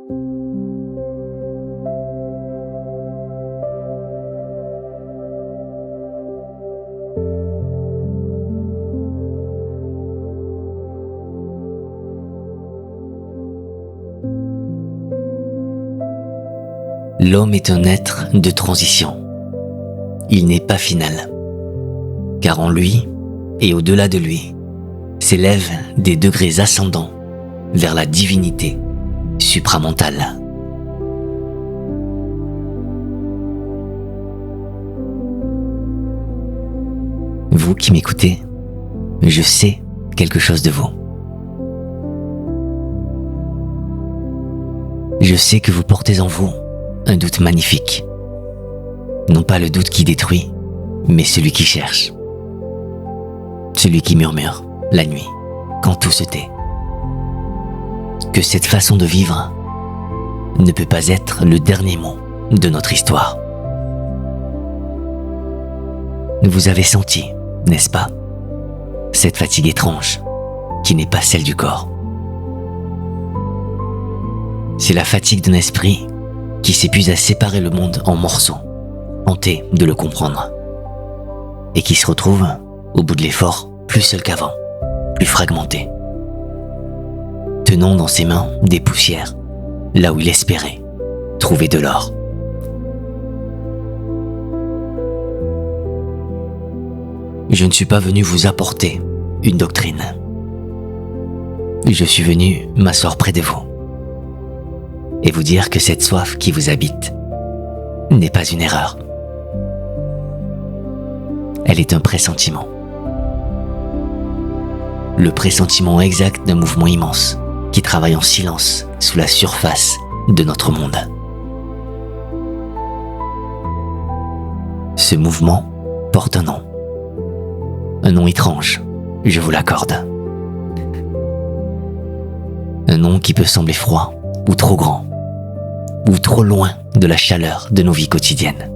L'homme est un être de transition. Il n'est pas final, car en lui et au-delà de lui s'élèvent des degrés ascendants vers la divinité supramentale. Vous qui m'écoutez, je sais quelque chose de vous. Je sais que vous portez en vous un doute magnifique. Non pas le doute qui détruit, mais celui qui cherche. Celui qui murmure la nuit, quand tout se tait. Que cette façon de vivre ne peut pas être le dernier mot de notre histoire. Vous avez senti, n'est-ce pas, cette fatigue étrange qui n'est pas celle du corps. C'est la fatigue d'un esprit qui s'épuise à séparer le monde en morceaux, tenté de le comprendre, et qui se retrouve, au bout de l'effort, plus seul qu'avant, plus fragmenté, tenant dans ses mains des poussières, là où il espérait trouver de l'or. Je ne suis pas venu vous apporter une doctrine. Je suis venu m'asseoir près de vous et vous dire que cette soif qui vous habite n'est pas une erreur. Elle est un pressentiment. Le pressentiment exact d'un mouvement immense qui travaille en silence sous la surface de notre monde. Ce mouvement porte un nom. Un nom étrange, je vous l'accorde. Un nom qui peut sembler froid ou trop grand, ou trop loin de la chaleur de nos vies quotidiennes.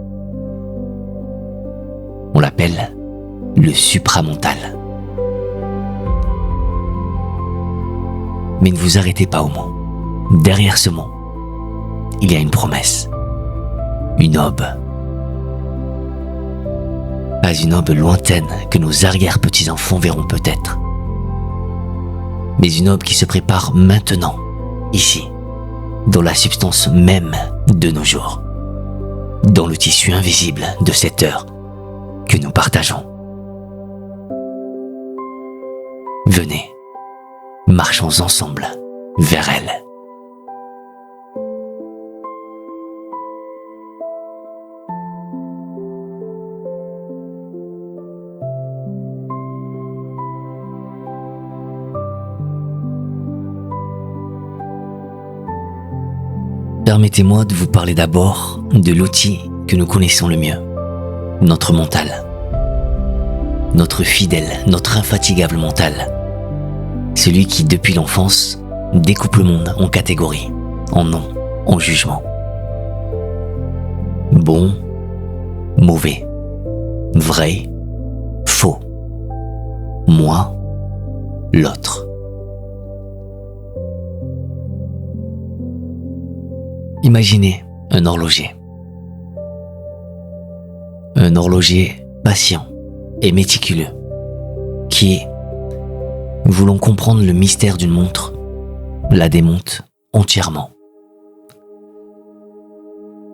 On l'appelle le supramental. Mais ne vous arrêtez pas au mot. Derrière ce mot, il y a une promesse, une aube. Pas une aube lointaine que nos arrière-petits-enfants verront peut-être, mais une aube qui se prépare maintenant, ici, dans la substance même de nos jours, dans le tissu invisible de cette heure que nous partageons. Venez, marchons ensemble vers elle. Permettez-moi de vous parler d'abord de l'outil que nous connaissons le mieux, notre mental. Notre fidèle, notre infatigable mental. Celui qui, depuis l'enfance, découpe le monde en catégories, en noms, en jugements. Bon, mauvais, vrai, faux. Moi, l'autre. Imaginez un horloger. Un horloger patient et méticuleux qui, voulant comprendre le mystère d'une montre, la démonte entièrement.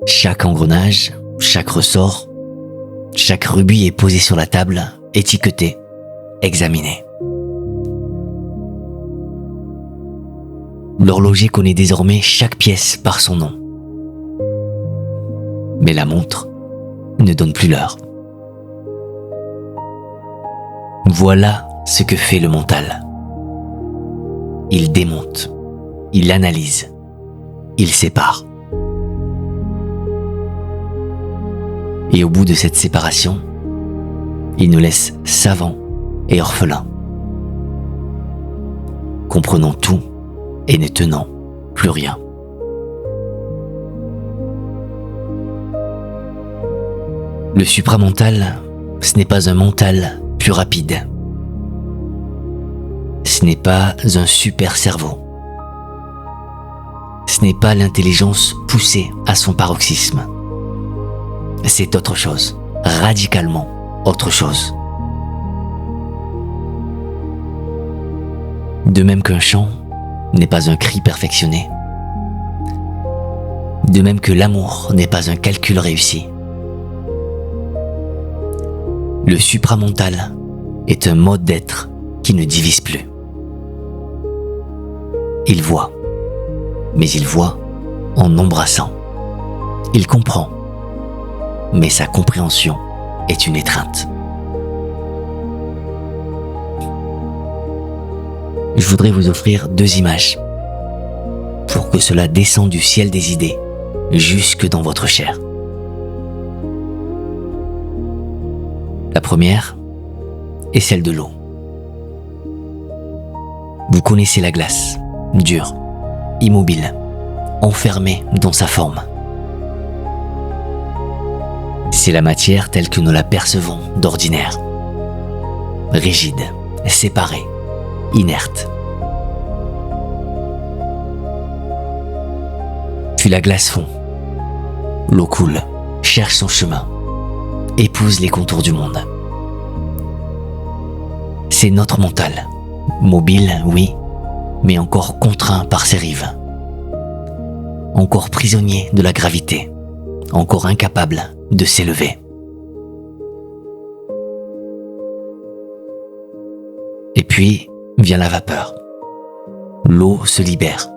Chaque engrenage, chaque ressort, chaque rubis est posé sur la table, étiqueté, examiné. L'horloger connaît désormais chaque pièce par son nom. Mais la montre ne donne plus l'heure. Voilà ce que fait le mental. Il démonte, il analyse, il sépare. Et au bout de cette séparation, il nous laisse savants et orphelins, comprenant tout et ne tenant plus rien. Le supramental, ce n'est pas un mental plus rapide. Ce n'est pas un super cerveau. Ce n'est pas l'intelligence poussée à son paroxysme. C'est autre chose, radicalement autre chose. De même qu'un chant n'est pas un cri perfectionné, de même que l'amour n'est pas un calcul réussi. Le supramental est un mode d'être qui ne divise plus. Il voit, mais il voit en embrassant. Il comprend, mais sa compréhension est une étreinte. Je voudrais vous offrir 2 images pour que cela descende du ciel des idées jusque dans votre chair. La première est celle de l'eau. Vous connaissez la glace, dure, immobile, enfermée dans sa forme. C'est la matière telle que nous la percevons d'ordinaire. Rigide, séparée, inerte. Puis la glace fond. L'eau coule, cherche son chemin, épouse les contours du monde. C'est notre mental, mobile, oui, mais encore contraint par ses rives. Encore prisonnier de la gravité, encore incapable de s'élever. Et puis vient la vapeur. L'eau se libère,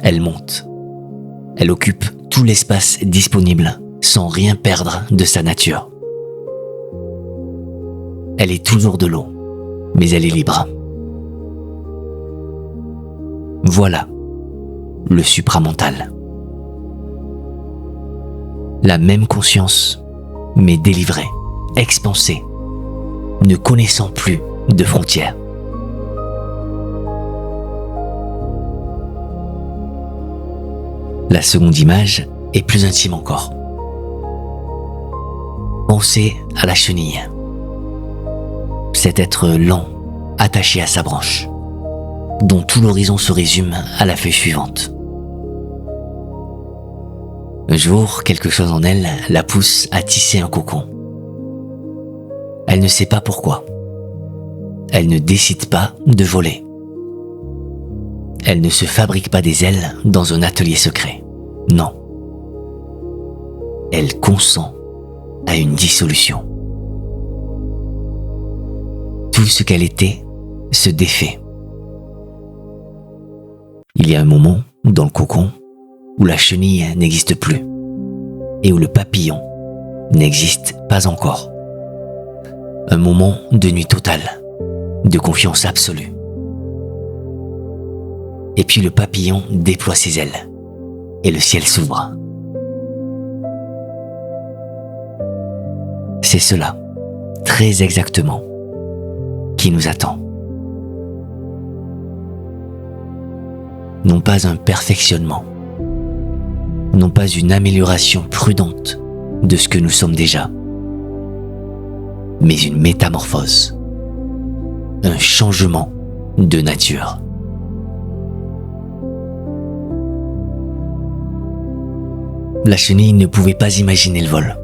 elle monte. Elle occupe tout l'espace disponible sans rien perdre de sa nature. Elle est toujours de l'eau, mais elle est libre. Voilà le supramental. La même conscience, mais délivrée, expansée, ne connaissant plus de frontières. La seconde image est plus intime encore. Pensez à la chenille. Cet être lent, attaché à sa branche, dont tout l'horizon se résume à la feuille suivante. Un jour, quelque chose en elle la pousse à tisser un cocon. Elle ne sait pas pourquoi. Elle ne décide pas de voler. Elle ne se fabrique pas des ailes dans un atelier secret. Non. Elle consent à une dissolution. Tout ce qu'elle était se défait. Il y a un moment, dans le cocon, où la chenille n'existe plus et où le papillon n'existe pas encore. Un moment de nuit totale, de confiance absolue. Et puis le papillon déploie ses ailes et le ciel s'ouvre. C'est cela, très exactement, qui nous attend. Non pas un perfectionnement, non pas une amélioration prudente de ce que nous sommes déjà, mais une métamorphose, un changement de nature. La chenille ne pouvait pas imaginer le vol.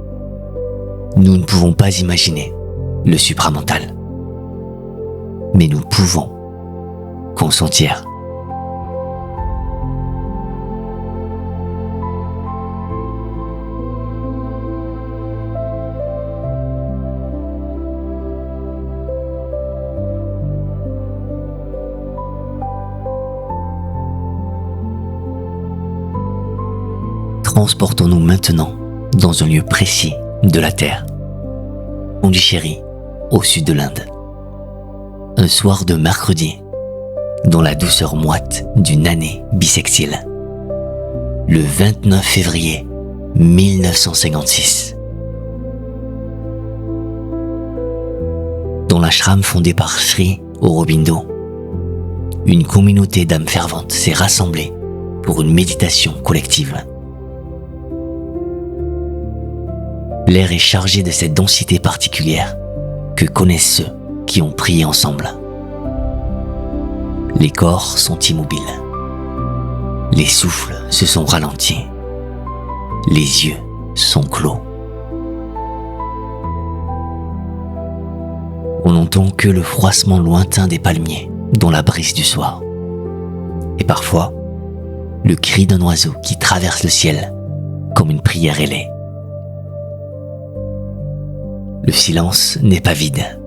Nous ne pouvons pas imaginer le supramental. Mais nous pouvons consentir. Transportons-nous maintenant dans un lieu précis de la Terre, Pondichéry, au sud de l'Inde. Un soir de mercredi, dans la douceur moite d'une année bissextile. Le 29 février 1956. Dans l'ashram fondé par Sri Aurobindo, une communauté d'âmes ferventes s'est rassemblée pour une méditation collective. L'air est chargé de cette densité particulière que connaissent ceux qui ont prié ensemble. Les corps sont immobiles. Les souffles se sont ralentis. Les yeux sont clos. On n'entend que le froissement lointain des palmiers dans la brise du soir. Et parfois, le cri d'un oiseau qui traverse le ciel comme une prière ailée. Le silence n'est pas vide.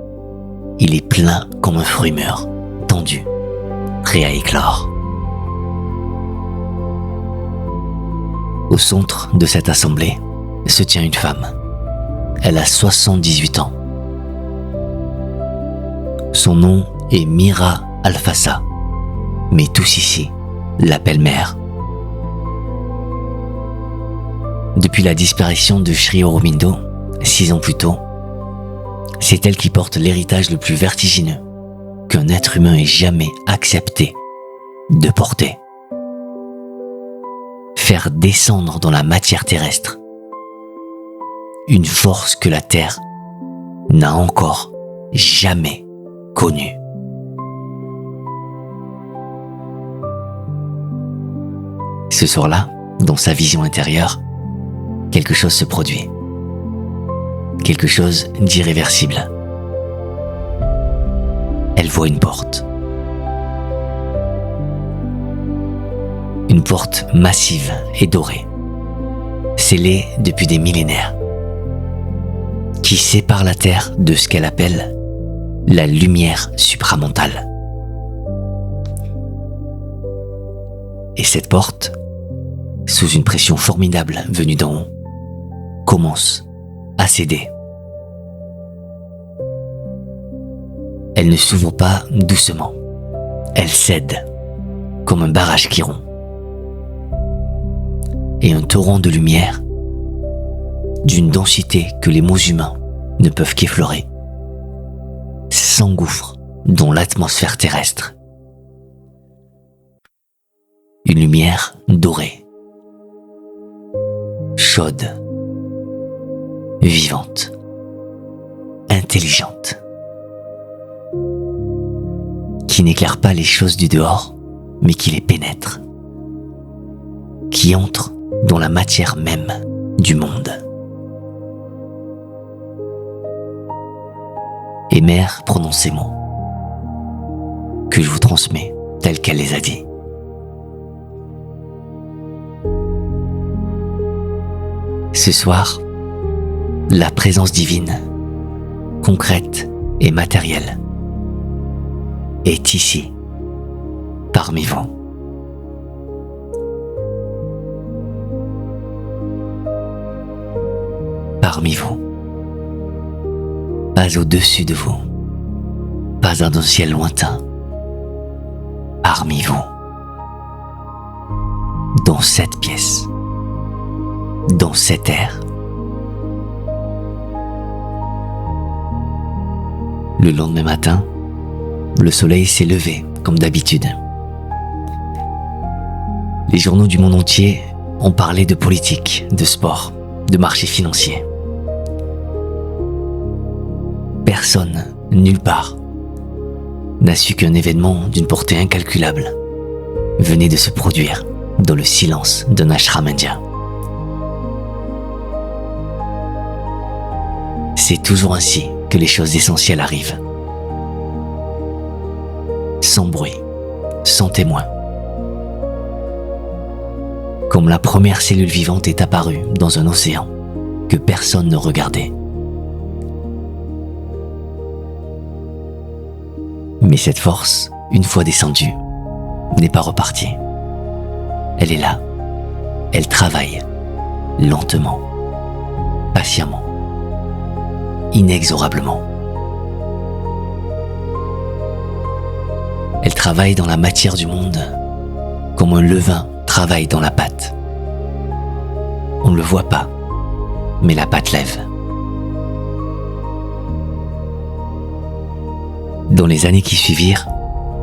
Il est plein comme un fruit mûr, tendu, prêt à éclore. Au centre de cette assemblée se tient une femme. Elle a 78 ans. Son nom est Mira Alfassa, mais tous ici l'appellent mère. Depuis la disparition de Sri Aurobindo, 6 ans plus tôt, c'est elle qui porte l'héritage le plus vertigineux qu'un être humain ait jamais accepté de porter. Faire descendre dans la matière terrestre une force que la Terre n'a encore jamais connue. Ce soir-là, dans sa vision intérieure, quelque chose se produit. Quelque chose d'irréversible. Elle voit une porte. Une porte massive et dorée, scellée depuis des millénaires, qui sépare la Terre de ce qu'elle appelle la lumière supramentale. Et cette porte, sous une pression formidable venue d'en haut, commence à céder. Elle ne s'ouvre pas doucement. Elle cède, comme un barrage qui rompt. Et un torrent de lumière, d'une densité que les mots humains ne peuvent qu'effleurer, s'engouffre dans l'atmosphère terrestre. Une lumière dorée, chaude, vivante, intelligente, qui n'éclaire pas les choses du dehors, mais qui les pénètre, qui entre dans la matière même du monde. Et Mère prononce ces mots, que je vous transmets tels qu'elle les a dit. Ce soir, la présence divine, concrète et matérielle, est ici, parmi vous. Parmi vous. Pas au-dessus de vous. Pas dans un ciel lointain. Parmi vous. Dans cette pièce. Dans cet air. Le lendemain matin, le soleil s'est levé comme d'habitude. Les journaux du monde entier ont parlé de politique, de sport, de marché financier. Personne, nulle part, n'a su qu'un événement d'une portée incalculable venait de se produire dans le silence d'un ashram indien. C'est toujours ainsi que les choses essentielles arrivent. Sans bruit, sans témoin. Comme la première cellule vivante est apparue dans un océan que personne ne regardait. Mais cette force, une fois descendue, n'est pas repartie. Elle est là. Elle travaille, lentement, patiemment, inexorablement. Elle travaille dans la matière du monde, comme un levain travaille dans la pâte. On ne le voit pas, mais la pâte lève. Dans les années qui suivirent,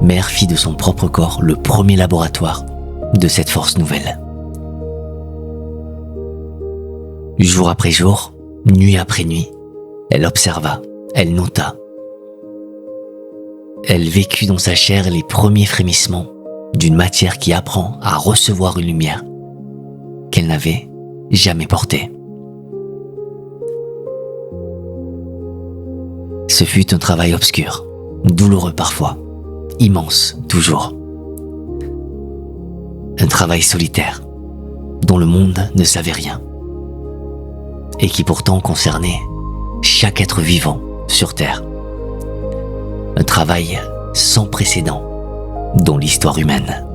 Mère fit de son propre corps le premier laboratoire de cette force nouvelle. Jour après jour, nuit après nuit, elle observa, elle nota. Elle vécut dans sa chair les premiers frémissements d'une matière qui apprend à recevoir une lumière qu'elle n'avait jamais porté. Ce fut un travail obscur, douloureux parfois, immense toujours. Un travail solitaire, dont le monde ne savait rien, et qui pourtant concernait chaque être vivant sur Terre. Un travail sans précédent dans l'histoire humaine.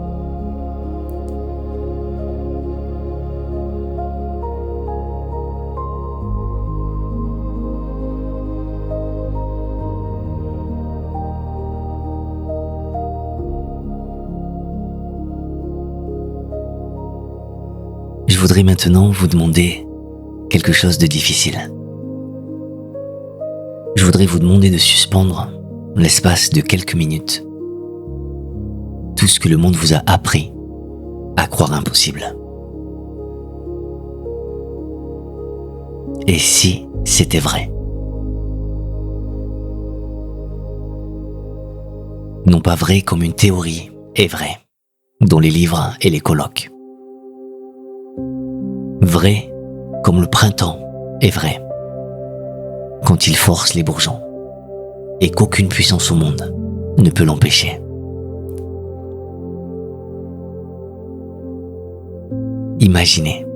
Je voudrais maintenant vous demander quelque chose de difficile. Je voudrais vous demander de suspendre l'espace de quelques minutes tout ce que le monde vous a appris à croire impossible. Et si c'était vrai? Non pas vrai comme une théorie est vraie, dans les livres et les colloques. Vrai comme le printemps est vrai, quand il force les bourgeons, et qu'aucune puissance au monde ne peut l'empêcher. Imaginez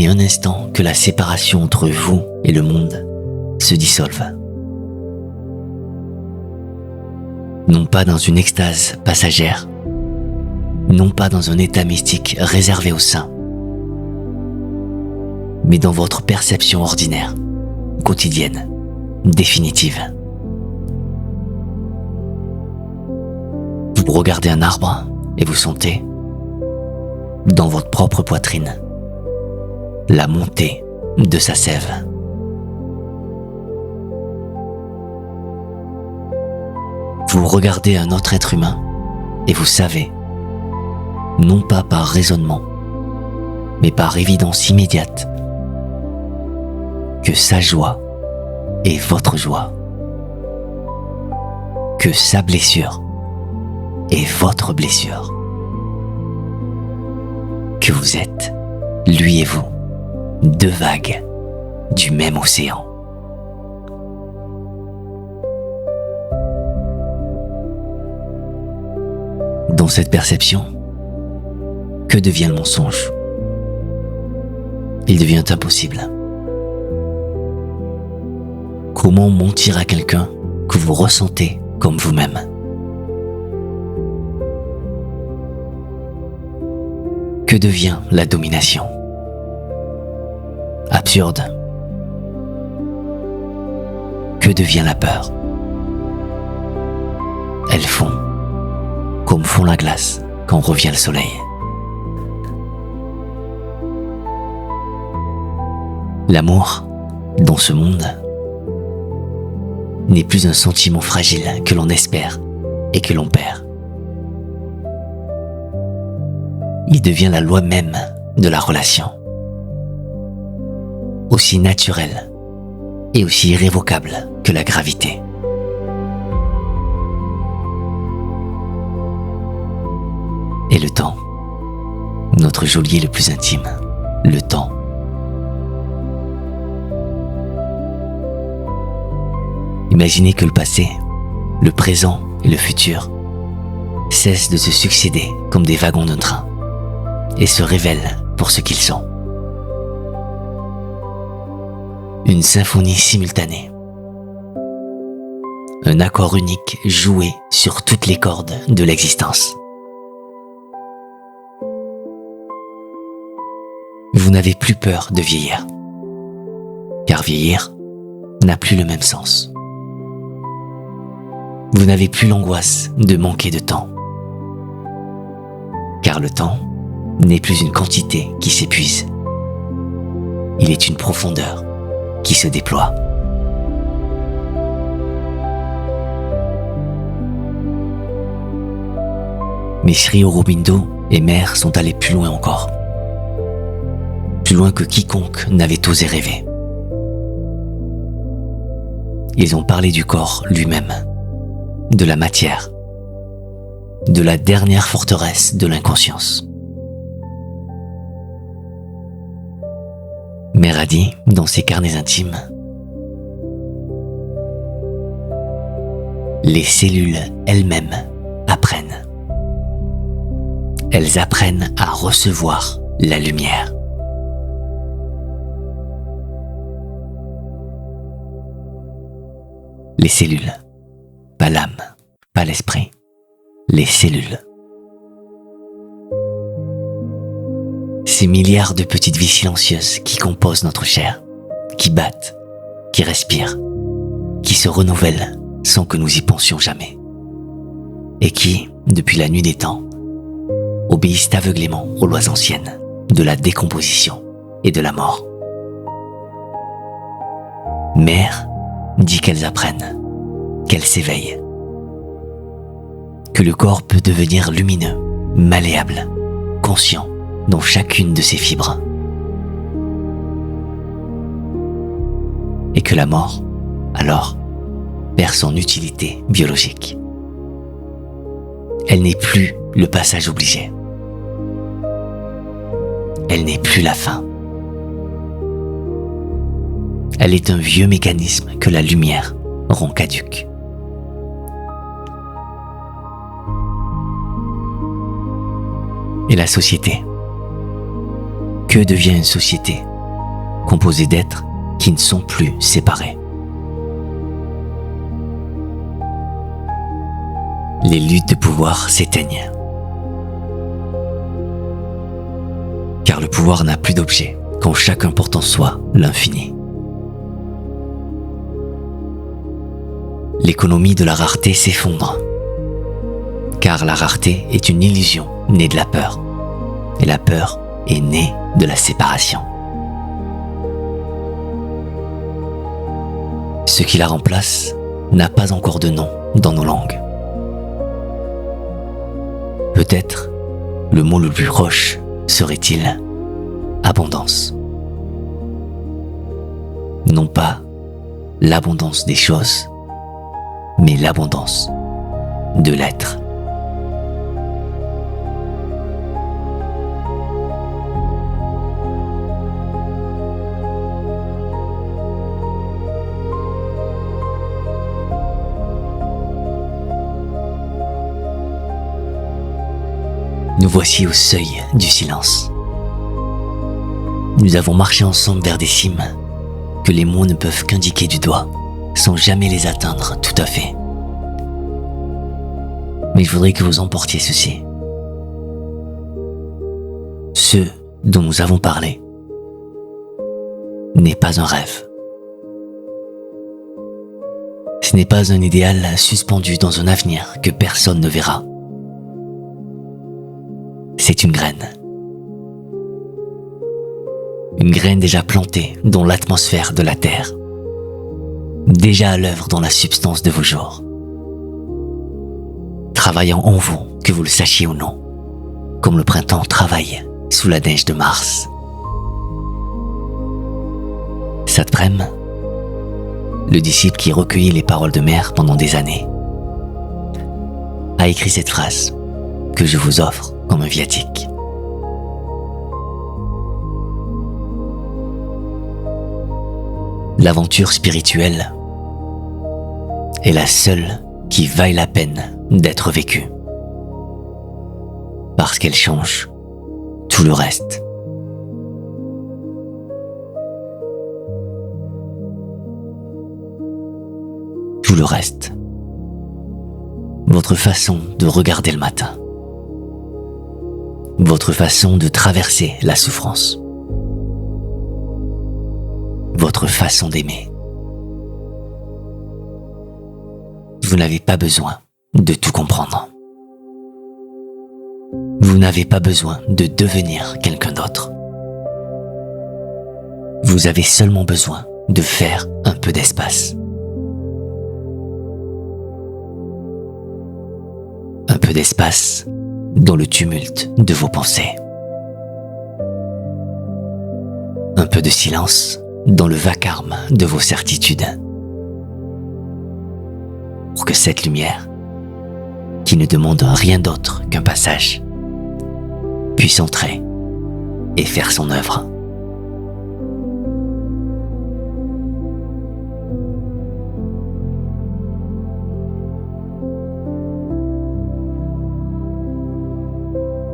un instant que la séparation entre vous et le monde se dissolve. Non pas dans une extase passagère, non pas dans un état mystique réservé aux saints, mais dans votre perception ordinaire, quotidienne, définitive. Vous regardez un arbre et vous sentez, dans votre propre poitrine, la montée de sa sève. Vous regardez un autre être humain et vous savez, non pas par raisonnement, mais par évidence immédiate, que sa joie est votre joie, que sa blessure est votre blessure, que vous êtes, lui et vous, deux vagues du même océan. Dans cette perception, que devient le mensonge? Il devient impossible. Comment mentir à quelqu'un que vous ressentez comme vous-même? Que devient la domination? Absurde. Que devient la peur? Elles fond, comme fond la glace quand revient le soleil. L'amour, dans ce monde, n'est plus un sentiment fragile que l'on espère et que l'on perd. Il devient la loi même de la relation, aussi naturelle et aussi irrévocable que la gravité. Et le temps, notre geôlier le plus intime, le temps. Imaginez que le passé, le présent et le futur cessent de se succéder comme des wagons d'un train et se révèlent pour ce qu'ils sont. Une symphonie simultanée. Un accord unique joué sur toutes les cordes de l'existence. Vous n'avez plus peur de vieillir, car vieillir n'a plus le même sens. Vous n'avez plus l'angoisse de manquer de temps, car le temps n'est plus une quantité qui s'épuise. Il est une profondeur qui se déploie. Mais Sri Aurobindo et Mère sont allés plus loin encore. Plus loin que quiconque n'avait osé rêver. Ils ont parlé du corps lui-même, de la matière, de la dernière forteresse de l'inconscience, Mère a dit dans ses carnets intimes: les cellules elles-mêmes apprennent. Elles apprennent à recevoir la lumière. Les cellules, pas l'âme, pas l'esprit, les cellules. Ces milliards de petites vies silencieuses qui composent notre chair, qui battent, qui respirent, qui se renouvellent sans que nous y pensions jamais, et qui, depuis la nuit des temps, obéissent aveuglément aux lois anciennes de la décomposition et de la mort. Mère dit qu'elles apprennent, qu'elles s'éveillent, que le corps peut devenir lumineux, malléable, conscient dans chacune de ses fibres, et que la mort, alors, perd son utilité biologique. Elle n'est plus le passage obligé. Elle n'est plus la fin. Elle est un vieux mécanisme que la lumière rend caduque. Et la société? Que devient une société composée d'êtres qui ne sont plus séparés? Les luttes de pouvoir s'éteignent. Car le pouvoir n'a plus d'objet quand chacun porte en soi l'infini. L'économie de la rareté s'effondre. Car la rareté est une illusion née de la peur. Et la peur est née de la séparation. Ce qui la remplace n'a pas encore de nom dans nos langues. Peut-être le mot le plus proche serait-il abondance. Non pas l'abondance des choses, mais l'abondance de l'être. Nous voici au seuil du silence. Nous avons marché ensemble vers des cimes que les mots ne peuvent qu'indiquer du doigt, sans jamais les atteindre tout à fait. Mais je voudrais que vous emportiez ceci. Ce dont nous avons parlé n'est pas un rêve. Ce n'est pas un idéal suspendu dans un avenir que personne ne verra. C'est une graine. Une graine déjà plantée dans l'atmosphère de la Terre. Déjà à l'œuvre dans la substance de vos jours. Travaillant en vous, que vous le sachiez ou non, comme le printemps travaille sous la neige de Mars. Satprem, le disciple qui recueillit les paroles de Mère pendant des années, a écrit cette phrase que je vous offre comme un viatique. L'aventure spirituelle est la seule qui vaille la peine d'être vécue, parce qu'elle change tout le reste. Tout le reste. Votre façon de regarder le matin. Votre façon de traverser la souffrance. Votre façon d'aimer. Vous n'avez pas besoin de tout comprendre. Vous n'avez pas besoin de devenir quelqu'un d'autre. Vous avez seulement besoin de faire un peu d'espace. Un peu d'espace dans le tumulte de vos pensées. Un peu de silence dans le vacarme de vos certitudes. Pour que cette lumière, qui ne demande rien d'autre qu'un passage, puisse entrer et faire son œuvre.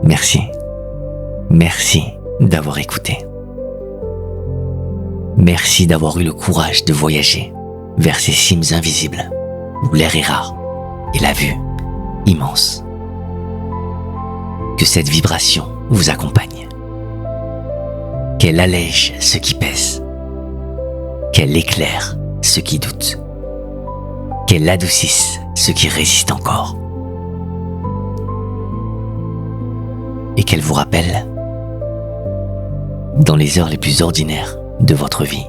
Merci. Merci d'avoir écouté. Merci d'avoir eu le courage de voyager vers ces cimes invisibles où l'air est rare et la vue immense. Que cette vibration vous accompagne. Qu'elle allège ce qui pèse. Qu'elle éclaire ceux qui doutent. Qu'elle adoucisse ceux qui résistent encore. Et qu'elle vous rappelle, dans les heures les plus ordinaires de votre vie,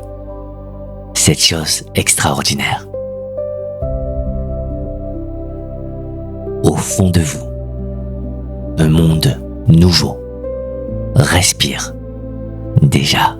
cette chose extraordinaire. Au fond de vous, un monde nouveau respire déjà.